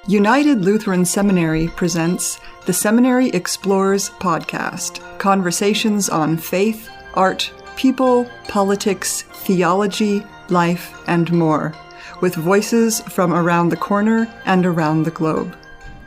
United Lutheran Seminary presents the Seminary Explores podcast, conversations on faith, art, people, politics, theology, life, and more, with voices from around the corner and around the globe.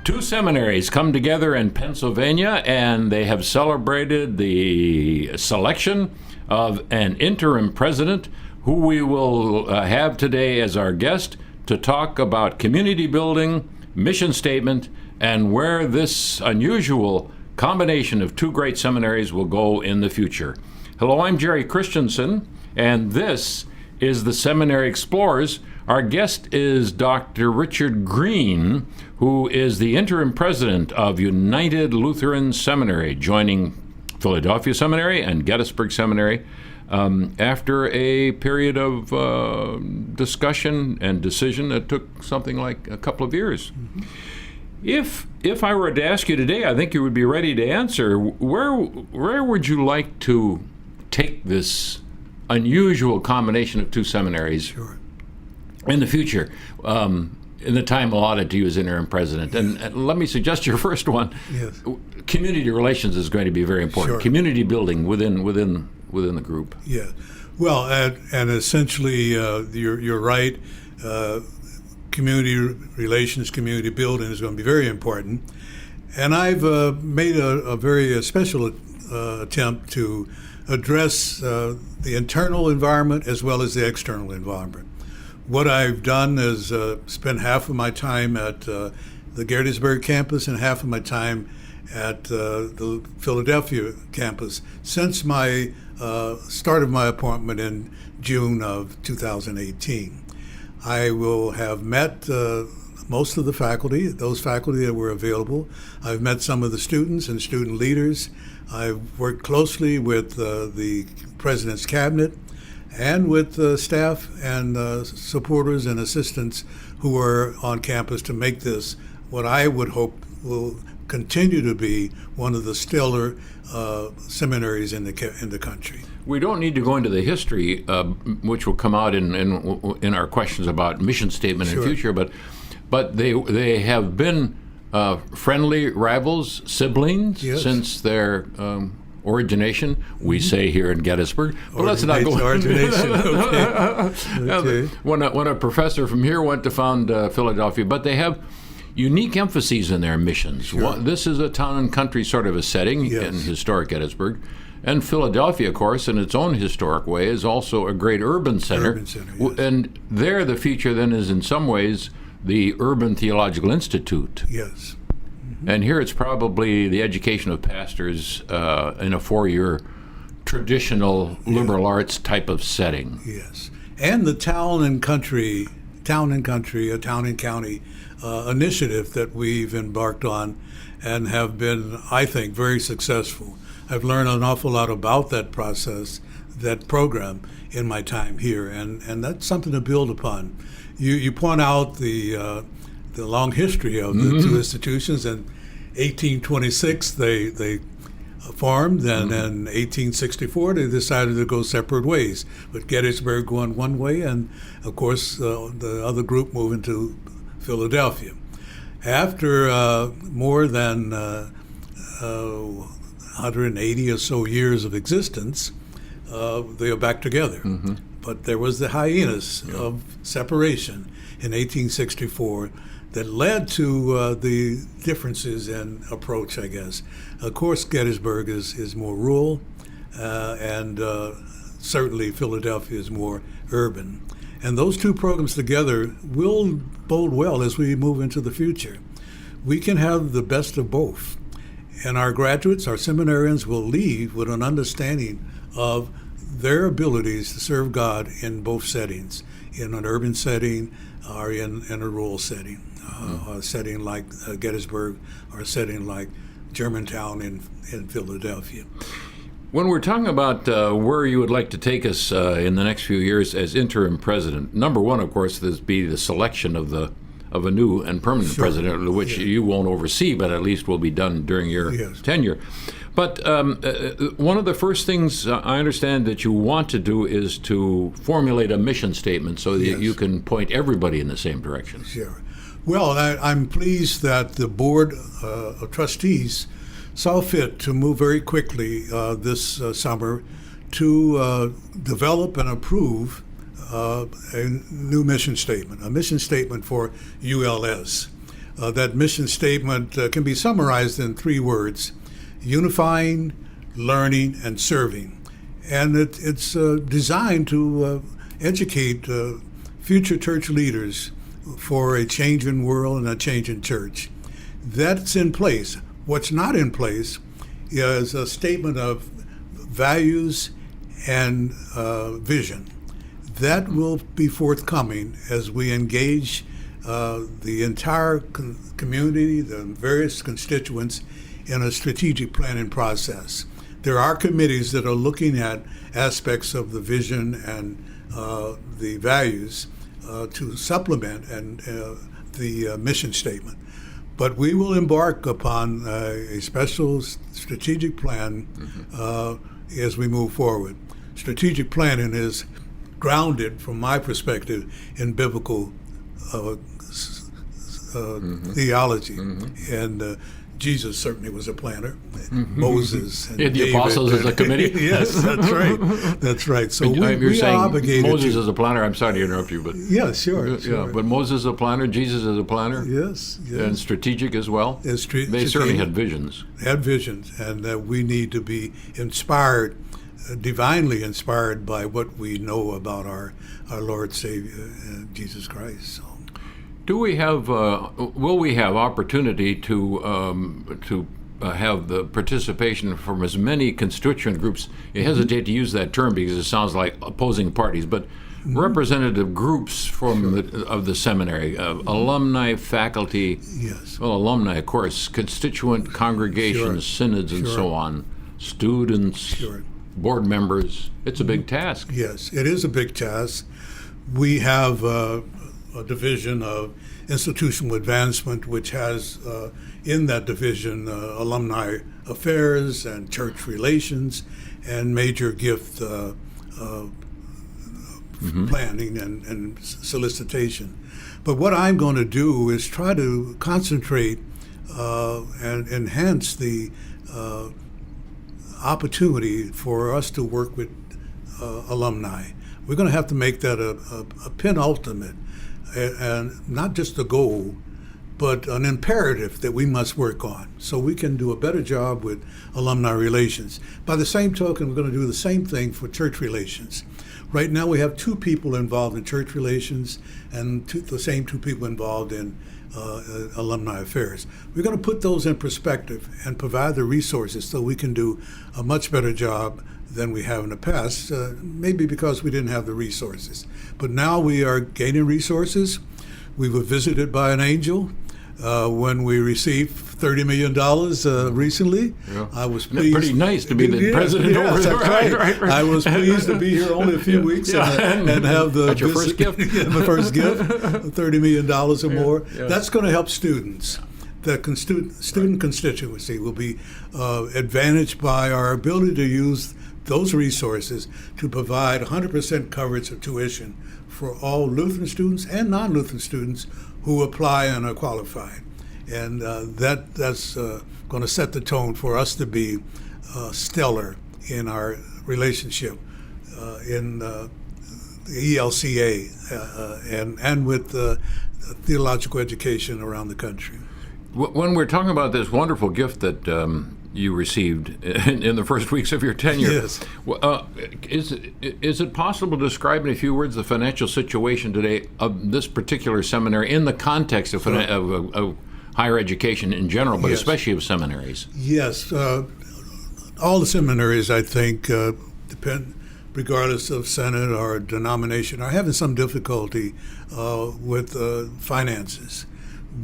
Two seminaries come together in Pennsylvania, and they have celebrated the selection of an interim president, who we will have today as our guest to talk about community building, mission statement, and where this unusual combination of two great seminaries will go in the future. Hello, I'm Jerry Christensen, and this is the Seminary Explorers. Our guest is Dr. Richard Green, who is the interim president of United Lutheran Seminary, joining Philadelphia Seminary and Gettysburg Seminary after a period of discussion and decision that took something like a couple of years. Mm-hmm. If I were to ask you today, I think you would be ready to answer. Where would you like to take this unusual combination of two seminaries in the future, in the time allotted to you as interim president? Yes. And let me suggest your first one. Yes. Community relations is going to be very important. Sure. Community building within the group. Yeah. Well, and essentially, you're right. Community relations, community building is going to be very important. And I've made a very special attempt to address the internal environment as well as the external environment. What I've done is spend half of my time at the Gettysburg campus and half of my time at the Philadelphia campus since my start of my appointment in June of 2018. I will have met most of the faculty, those faculty that were available. I've met some of the students and student leaders. I've worked closely with the president's cabinet and with staff and supporters and assistants who are on campus to make this what I would hope will continue to be one of the stellar seminaries in the country. We don't need to go into the history, which will come out in our questions about mission statement in the future, but they have been friendly rivals, siblings, since their origination, we say here in Gettysburg. But let's not go. Origination. Okay. When a professor from here went to found Philadelphia, but they have unique emphases in their missions. Sure. This is a town and country sort of a setting in historic Gettysburg. And Philadelphia, of course, in its own historic way, is also a great urban center. Yes. And there the feature then is in some ways the Urban Theological Institute. Yes. Mm-hmm. And here it's probably the education of pastors in a 4-year traditional liberal arts type of setting. Yes. And the town and county initiative that we've embarked on and have been, I think, very successful. I've learned an awful lot about that process, that program, in my time here, and that's something to build upon. You point out the long history of the two institutions. In 1826, they formed, and in 1864 they decided to go separate ways, with Gettysburg going one way, and of course the other group moving to Philadelphia. After more than 180 or so years of existence, they are back together. Mm-hmm. But there was the hiatus of separation in 1864 that led to the differences in approach, I guess. Of course, Gettysburg is more rural, and certainly Philadelphia is more urban. And those two programs together will bode well as we move into the future. We can have the best of both. And our graduates, our seminarians, will leave with an understanding of their abilities to serve God in both settings, in an urban setting or in a rural setting, a setting like Gettysburg or a setting like Germantown in Philadelphia. When we're talking about where you would like to take us in the next few years as interim president, number one, of course, this be the selection of a new and permanent president, which you won't oversee, but at least will be done during your tenure. But one of the first things I understand that you want to do is to formulate a mission statement so that you can point everybody in the same direction. Sure. Well, I'm pleased that the Board of Trustees saw fit to move very quickly this summer to develop and approve a new mission statement, a mission statement for ULS. That mission statement can be summarized in 3 words: unifying, learning, and serving. And it's designed to educate future church leaders for a changing world and a changing church. That's in place. What's not in place is a statement of values and vision. That will be forthcoming as we engage the entire community, the various constituents, in a strategic planning process. There are committees that are looking at aspects of the vision and the values to supplement and the mission statement. But we will embark upon a special strategic plan as we move forward. Strategic planning is grounded, from my perspective, in biblical theology. And Jesus certainly was a planner. Moses and the David, apostles as a committee. Yes, that's right. That's right. So you're we saying are obligated. Moses is a planner. I'm sorry to interrupt you, but yeah, sure. Yeah, but Moses is a planner. Jesus is a planner. Yes, and strategic as well. They certainly had visions. Had visions, and we need to be inspired, divinely inspired by what we know about our Lord Savior Jesus Christ. So. Do we have? Will we have opportunity to have the participation from as many constituent groups? I hesitate to use that term because it sounds like opposing parties, but representative groups from of the seminary, alumni, faculty. Yes. Well, alumni, of course, constituent congregations, synods, and so on. Students, board members. It's a big task. Yes, it is a big task. We have a division of institutional advancement, which has in that division alumni affairs and church relations and major gift planning and solicitation. But what I'm going to do is try to concentrate and enhance the opportunity for us to work with alumni. We're going to have to make that a penultimate, and not just a goal, but an imperative that we must work on so we can do a better job with alumni relations. By the same token, we're going to do the same thing for church relations. Right now we have 2 people involved in church relations and the same 2 people involved in alumni affairs. We're going to put those in perspective and provide the resources so we can do a much better job than we have in the past, maybe because we didn't have the resources. But now we are gaining resources. We were visited by an angel when we received $30 million recently. Yeah. I was pleased. Pretty nice to be the president over there. Right. I was pleased to be here only a few weeks and have the your first gift. The first gift, $30 million or more. Yeah. That's going to help students. The student constituency will be advantaged by our ability to use those resources to provide 100% coverage of tuition for all Lutheran students and non-Lutheran students who apply and are qualified. And that's going to set the tone for us to be stellar in our relationship in the ELCA and with theological education around the country. When we're talking about this wonderful gift that you received in the first weeks of your tenure, yes. Is it possible to describe in a few words the financial situation today of this particular seminary in the context of higher education in general, but yes. especially of seminaries? Yes. All the seminaries, I think, depend, regardless of synod or denomination, are having some difficulty with finances.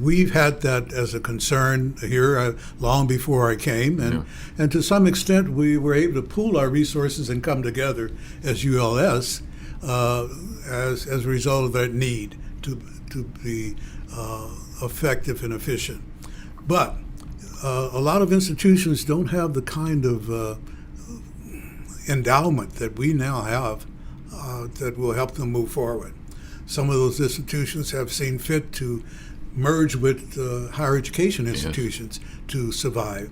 We've had that as a concern here long before I came, and to some extent we were able to pool our resources and come together as ULS as a result of that need to be effective and efficient. But a lot of institutions don't have the kind of endowment that we now have that will help them move forward. Some of those institutions have seen fit to merge with higher education institutions to survive.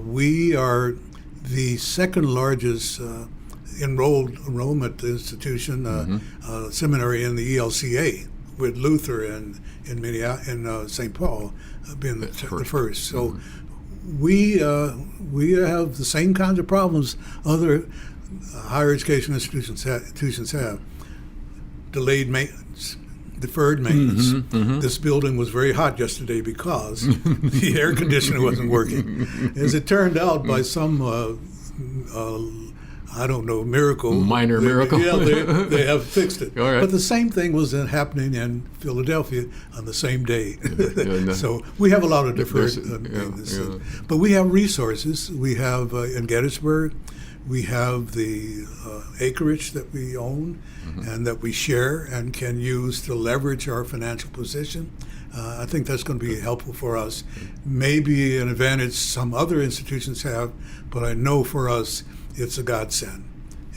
We are the second largest enrollment institution, seminary in the ELCA, with Luther in St. Paul being the first. So we have the same kinds of problems other higher education institutions have. Delayed maintenance, deferred maintenance. This building was very hot yesterday because the air conditioner wasn't working. As it turned out, by some I don't know, miracle. Minor miracle. They have fixed it. All right. But the same thing was happening in Philadelphia on the same day. So we have a lot of deferred maintenance. But we have resources. We have in Gettysburg, we have the acreage that we own and that we share and can use to leverage our financial position. I think that's going to be helpful for us. Maybe an advantage some other institutions have, but I know for us it's a godsend.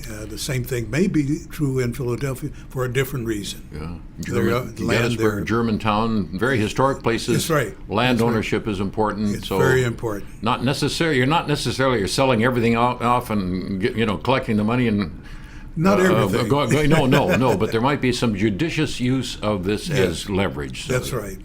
The same thing may be true in Philadelphia for a different reason. Gettysburg, Germantown, very historic places. That's right. Land ownership is important. It's very important. You're not necessarily selling everything off and collecting the money and. Not everything. No. But there might be some judicious use of this as leverage. So That's right.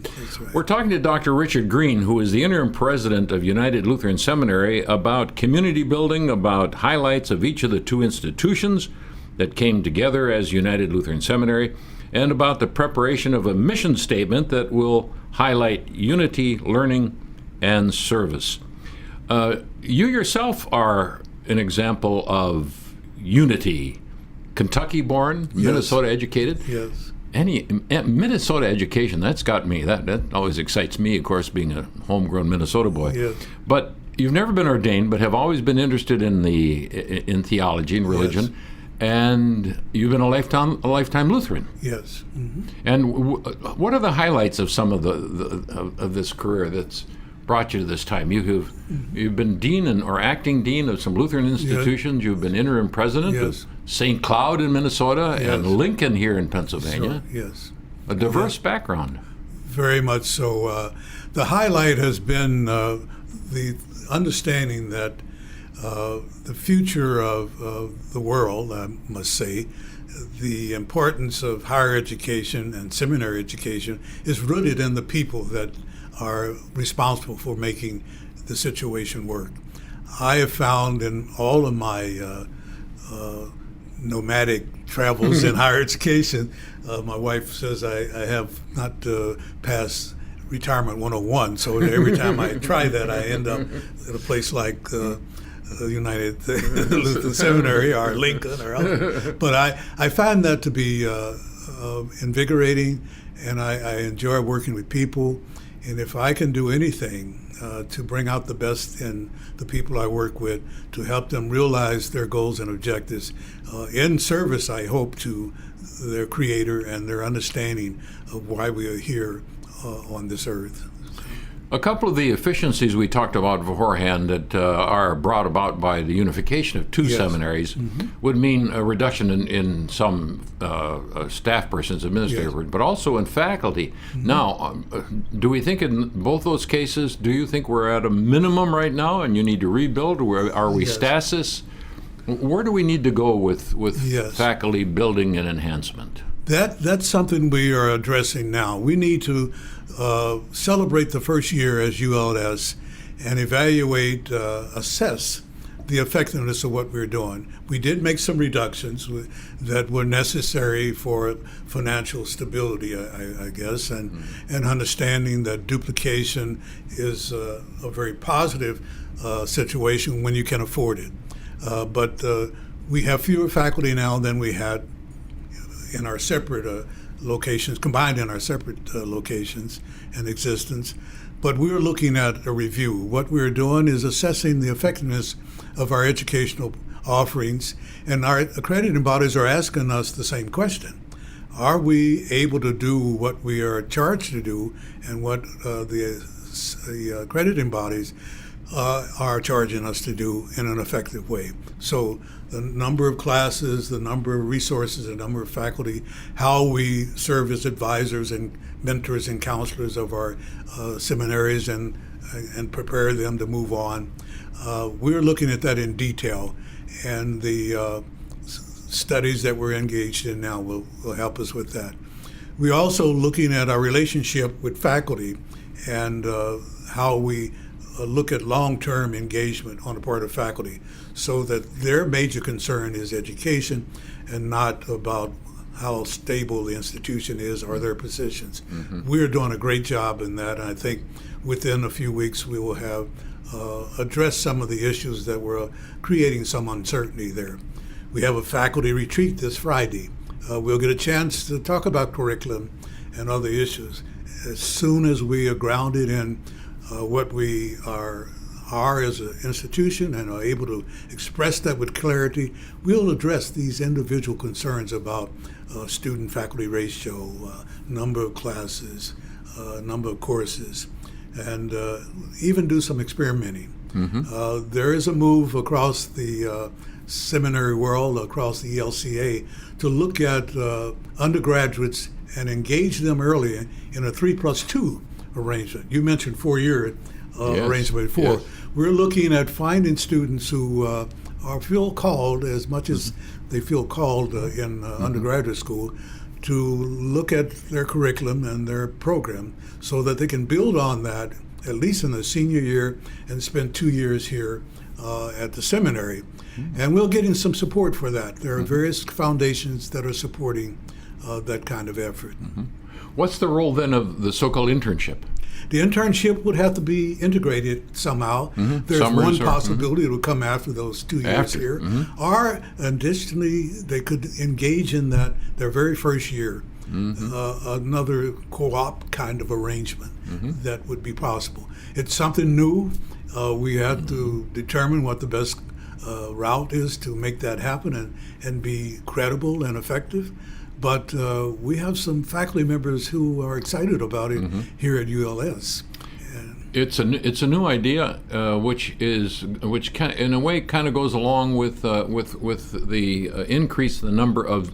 We're talking to Dr. Richard Green, who is the interim president of United Lutheran Seminary, about community building, about highlights of each of the two institutions that came together as United Lutheran Seminary, and about the preparation of a mission statement that will highlight unity, learning, and service. You yourself are an example of unity. Kentucky-born, Minnesota educated. Yes. Minnesota education, that's got me. That always excites me, of course, being a homegrown Minnesota boy. Yes. But you've never been ordained, but have always been interested in theology and religion, Yes. and you've been a lifetime Lutheran. Yes. Mm-hmm. And what are the highlights of some of of this career that's brought you to this time? You've been dean or acting dean of some Lutheran institutions. Yes. You've been interim president of St. Cloud in Minnesota and Lincoln here in Pennsylvania. Sure. Yes. A diverse background. Very much so. The highlight has been the understanding that the future of the world, I must say, the importance of higher education and seminary education is rooted in the people that are responsible for making the situation work. I have found in all of my nomadic travels in higher education, my wife says I have not passed Retirement 101, so every time I try that, I end up at a place like United Lutheran Seminary or Lincoln or other. But I find that to be invigorating, and I enjoy working with people. And if I can do anything to bring out the best in the people I work with, to help them realize their goals and objectives, in service, I hope, to their Creator and their understanding of why we are here on this earth. A couple of the efficiencies we talked about beforehand that are brought about by the unification of two seminaries would mean a reduction in some staff persons, administrators, but also in faculty. Now, do we think in both those cases, do you think we're at a minimum right now and you need to rebuild, or are we stasis? Where do we need to go with faculty building and enhancement? That's something we are addressing now. We need to celebrate the first year as ULS and evaluate, assess the effectiveness of what we're doing. We did make some reductions that were necessary for financial stability, I guess, and understanding that duplication is a very positive situation when you can afford it. But we have fewer faculty now than we had in our separate locations, combined in our separate locations and existence. But we're looking at a review. What we're doing is assessing the effectiveness of our educational offerings, and our accrediting bodies are asking us the same question. Are we able to do what we are charged to do, and what the accrediting bodies are charging us to do in an effective way. So the number of classes, the number of resources, the number of faculty, how we serve as advisors and mentors and counselors of our seminaries and prepare them to move on. We're looking at that in detail, and the studies that we're engaged in now will help us with that. We're also looking at our relationship with faculty and how we look at long-term engagement on the part of faculty so that their major concern is education and not about how stable the institution is or their positions. Mm-hmm. We're doing a great job in that, and I think within a few weeks we will have addressed some of the issues that were creating some uncertainty there. We have a faculty retreat this Friday. We'll get a chance to talk about curriculum and other issues. As soon as we are grounded in what we are as an institution and are able to express that with clarity, we'll address these individual concerns about student-faculty ratio, number of classes, number of courses, and even do some experimenting. Mm-hmm. There is a move across the seminary world, across the ELCA, to look at undergraduates and engage them early in a 3+2 arrangement. You mentioned 4-year arrangement before. Yes. We're looking at finding students who feel called as much as they feel called in undergraduate school to look at their curriculum and their program so that they can build on that at least in the senior year and spend 2 years here at the seminary. Mm-hmm. And we're getting some support for that. There are various foundations that are supporting that kind of effort. Mm-hmm. What's the role then of the so-called internship? The internship would have to be integrated somehow. Mm-hmm. There's one possibility it would come after those 2 years here. Mm-hmm. Or additionally, they could engage in that their very first year. Mm-hmm. Another co-op kind of arrangement that would be possible. It's something new. We have to determine what the best route is to make that happen and be credible and effective. But we have some faculty members who are excited about it here at ULS. It's a new idea, which kind of, in a way kind of goes along with the increase in the number of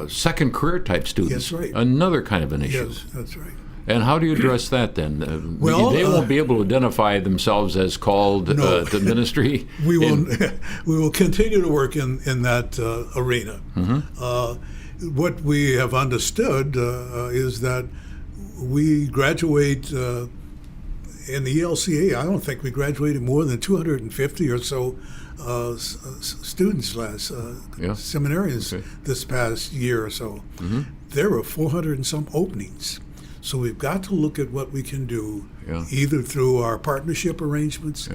second career type students. That's right. Another kind of an issue. Yes, that's right. And how do you address that then? Well, they won't be able to identify themselves as called to ministry. We will continue to work in that arena. Mm-hmm. What we have understood is that we graduate in the ELCA. I don't think we graduated more than 250 or so students seminarians this past year or so. Mm-hmm. There were 400 and some openings. So we've got to look at what we can do, either through our partnership arrangements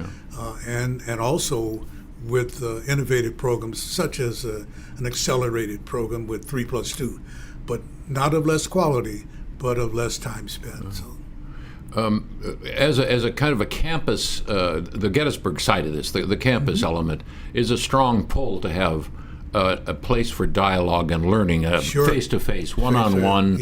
and also with innovative programs such as an accelerated program with 3+2, but not of less quality, but of less time spent. So. As a kind of a campus, the Gettysburg side of this, the campus element, is a strong pull to have a place for dialogue and learning, face-to-face, one-on-one,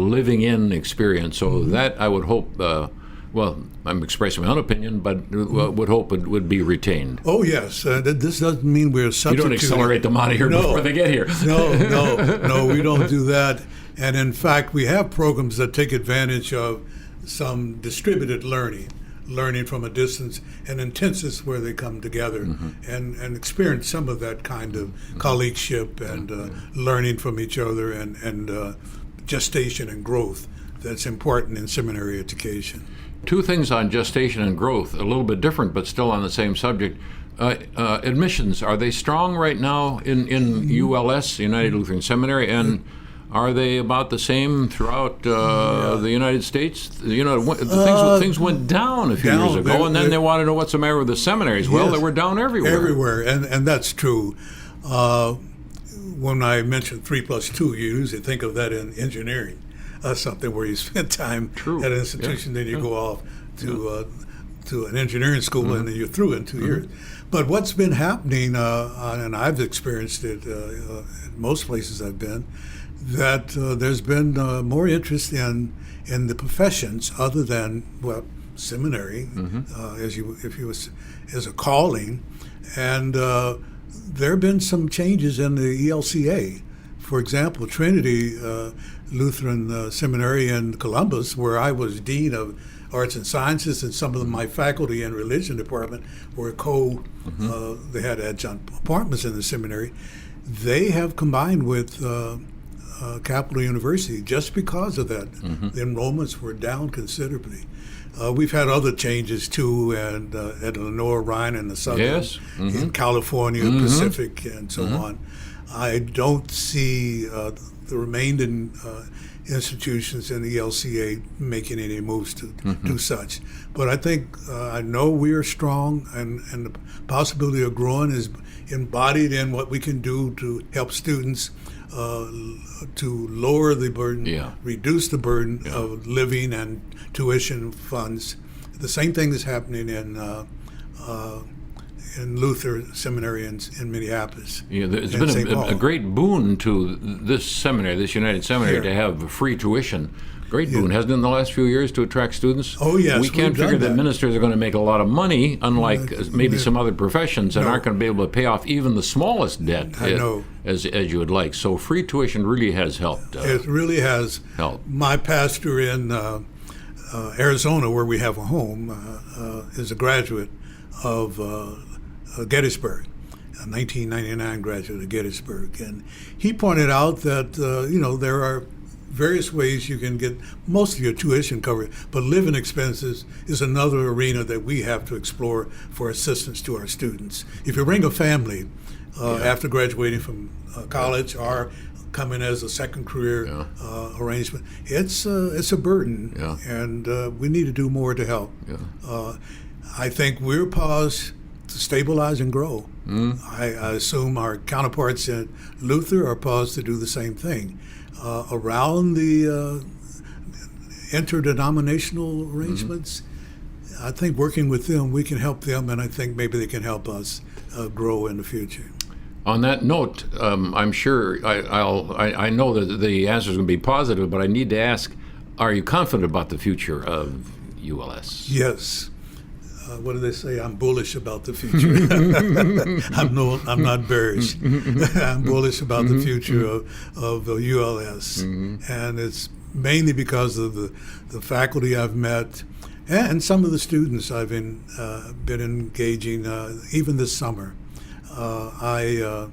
living in experience. So that I would hope, I'm expressing my own opinion, but would hope it would be retained. Oh, yes. This doesn't mean we're substituting. You don't accelerate them out of here before they get here. No, we don't do that. And in fact, we have programs that take advantage of some distributed learning from a distance, and intensives where they come together and experience some of that kind of colleagueship and learning from each other and gestation and growth that's important in seminary education. Two things on gestation and growth, a little bit different but still on the same subject. Admissions, are they strong right now in ULS, United Lutheran Seminary, and are they about the same throughout the United States? Things went down a few years ago, and then they want to know what's the matter with the seminaries. Well, they were down everywhere. Everywhere, and that's true. When I mentioned 3+2, you usually think of that in engineering, something where you spend time at an institution, then you go off to an engineering school, and then you're through in 2 years. But what's been happening, and I've experienced it in most places I've been, that there's been more interest in the professions other than, seminary, as a calling, and there have been some changes in the ELCA. For example, Trinity Lutheran Seminary in Columbus, where I was dean of arts and sciences, and some of my faculty in religion department were they had adjunct appointments in the seminary. They have combined with Capital University just because of that. The enrollments were down considerably. We've had other changes too, and at Lenore Ryan and the Southern, in California, Pacific, and so on. I don't see the remaining institutions in the LCA making any moves to do such. But I think I know we are strong, and the possibility of growing is embodied in what we can do to help students to lower the burden, reduce the burden of living and tuition funds. The same thing is happening in Luther Seminary in Minneapolis. Yeah, it's been a great boon to this seminary, this United Seminary, to have free tuition. Great boon, hasn't it, in the last few years to attract students? Oh, yes. We can't figure that ministers are going to make a lot of money, unlike maybe some other professions, and aren't going to be able to pay off even the smallest debt as you would like. So free tuition really has helped. It really has helped. My pastor in Arizona, where we have a home, is a graduate of Gettysburg, a 1999 graduate of Gettysburg. And he pointed out that, there are various ways you can get most of your tuition covered, but living expenses is another arena that we have to explore for assistance to our students. If you bring a family after graduating from college or coming as a second career arrangement, it's a burden, and we need to do more to help. I think we're paused to stabilize and grow. I assume our counterparts at Luther are paused to do the same thing. Around the interdenominational arrangements, I think working with them, we can help them, and I think maybe they can help us grow in the future. On that note, I'm sure I know that the answer is going to be positive, but I need to ask: are you confident about the future of ULS? Yes. What do they say? I'm bullish about the future. I'm not bearish. I'm bullish about the future of ULS, and it's mainly because of the faculty I've met and some of the students I've been engaging. Even this summer, I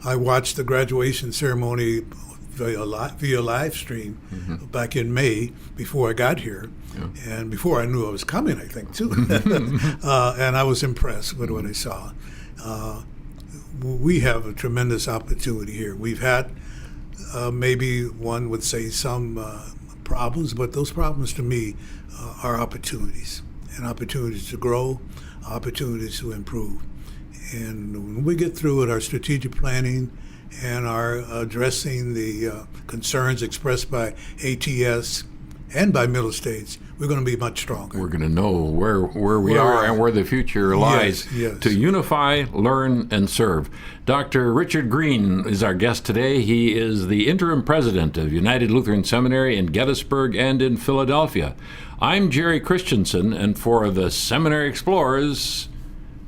watched the graduation ceremony via live stream back in May before I got here. And before I knew I was coming, I think, too. And I was impressed with what I saw. We have a tremendous opportunity here. We've had, maybe one would say, some problems, but those problems to me are opportunities, and opportunities to grow, opportunities to improve. And when we get through with our strategic planning and our addressing the concerns expressed by ATS and by Middle States, we're going to be much stronger. We're going to know where we are and where the future lies to unify, learn, and serve. Dr. Richard Green is our guest today. He is the interim president of United Lutheran Seminary in Gettysburg and in Philadelphia. I'm Jerry Christensen, and for the Seminary Explorers,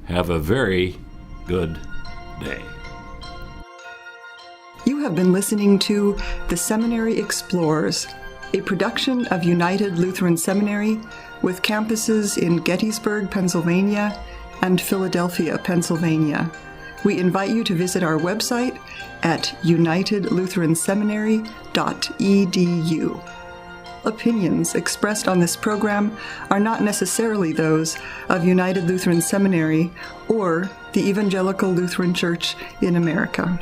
have a very good day. You have been listening to The Seminary Explorers, a production of United Lutheran Seminary with campuses in Gettysburg, Pennsylvania and Philadelphia, Pennsylvania. We invite you to visit our website at unitedlutheranseminary.edu. Opinions expressed on this program are not necessarily those of United Lutheran Seminary or the Evangelical Lutheran Church in America.